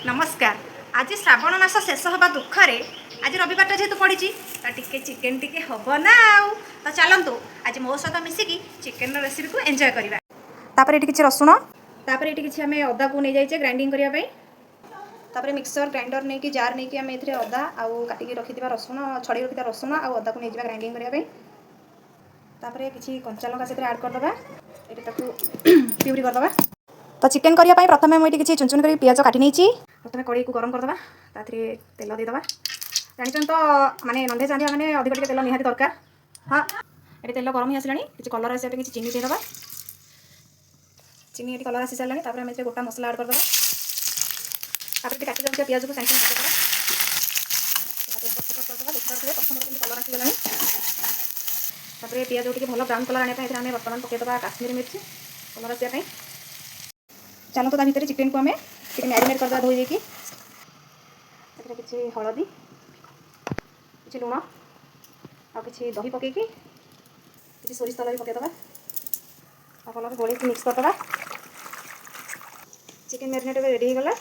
नमस्कार। आज श्रावण मास शेष हवा दुखरे आज रविवार जेहेतु पड़ी तो टिके चिकेन टिके हम ना तो चलतु आज मो सहित मिसिकी चिकेन रेसिपी को एंजॉय करवा। तापर ये किसी रसुण तापर ये किसी आम अदा को नहीं जाइए ग्राइंडिंग करने तापर मिक्सर ग्राइंडर नहीं कि जार नहीं कि आम ए अदा आउ काटिकी रखि रसुण छड़ी रखि रसुण आउ अदा को नहीं जावा ग्राइंडिंग करने तापर किसी कंचा लंका से ऐड करदे ये प्यूरी करदे। तो चिकेन करने प्रथम मुझे किसी चुन चुन कर पियाज काटी नहीं प्रथम कड़ई को गरम करदे तेल देदे जानी तो माने ननभेज रांधिया मैंने अधिक टे तेल निहाती दरकार। हाँ ये तेल गरम ही आसला किसी कलर आसा किसी चीनी देदे चीनी ये कलर आसी सारे आम गोटा मसला ऐड करदे काटी जाऊँ पियाज को साइड करदे प्रथम कलर आसीगला पियाज टे भल ब्राउन कलर आने आम बर्तमान पकईदे काश्मीरी मिर्च कलर आसापी। चलो तो भितर चिकेन को आम चिकेन मैरिनेट करदे धोई देकी किसी हलदी किसी लुण आ कि दही पकईकी किसी सोरिष तेल भी पकईदे भल गोल मिक्स करदे। चिकेन मैरिनेट रेडी हो गला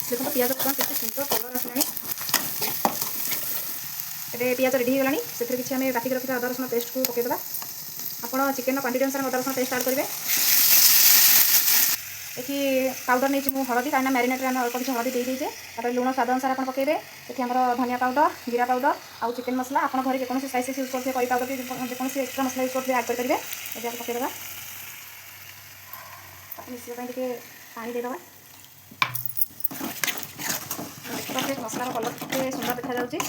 देखो पियाज के सुंदर कलर आसला पियाज रेडी हो गला से किसी आम बाटिक रखा अदा रसुण पेस्ट को पकईदे आप चिकेन क्वांटिटी अनुसार अदा रसुण पेस्ट ऐड करेंगे। ये पाउडर नहीं मुझे हलदी कहीं मैरिनेट में अल्प किसी हलदी दे दीजिए लुण स्वाद अनुसार आप पकड़े ये आम धनिया पाउडर जीरा पाउडर आउ चिकेन मसला आप घर जेको स्पाइसेस यूज करते करी पाउडर जेको एक्सट्रा मसला यूज करते ऐड करेंगे ये आप पकईदे मिसाई पानी देदे मसलार कलर सुंदर देखा जाऊँगी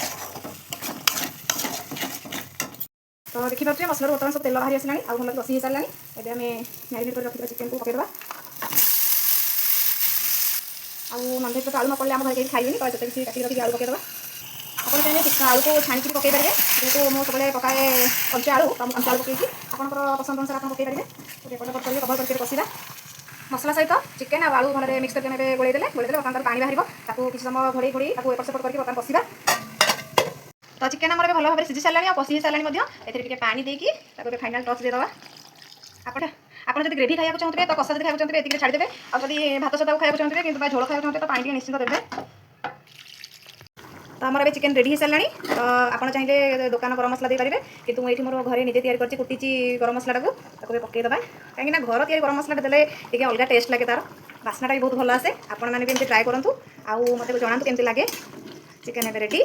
तो देखिए मसलार बर्तमान सब तेल बाहरी आसला आउ भल बसी सारा एवं आम मैरिनेट कर रखा चिकेन को पकईदे आउ ननभेज तो आलू न पड़े आम घर कहीं खाइबे तो किसी काटी रखी आलू पकईदे आप चाहिए आलू को छाणी पकई पारे जेहतु मुझे सब पकाए कंचा आलू तो कंचा आलू पकईकी आपंकर पसंद अनुसार आप पकई पारे कवर करके कषा मसला सहित चिकेन आलू भले मिक्स करके गोलेदेले बर्तमान पानी बाहर ताकू किसी समय घोड़े घोड़ी एपट सेपट करके बर्तमान कषा तो चिकेन आम भल भाव में सीझी सारा कषि सारा ए पानी देकी फाइनाल टच देदे आप ग्रेवी खाया चाहते तो कषा खाया चाहते ये छाड़देवे आदि भात सहित खाया चाहते कि झोल खाया चाहते तो पानी निश्चित देवे। तो आम चिकेन रेडी हो सारा तो आप चाहिए दुकान गरम मसला देपारे कि ये मोर घरे निजे तैयारी कर कुटी गरम मसला को पकईदे कहीं घर तैयारी गरम मसला देले टे अलग टेस्ट लगे तार बास्नाटा भी बहुत भल आसे। आपण मैंने भी ट्राए करूँ आउ मत जनातु केमती लगे चिकेन रेडी।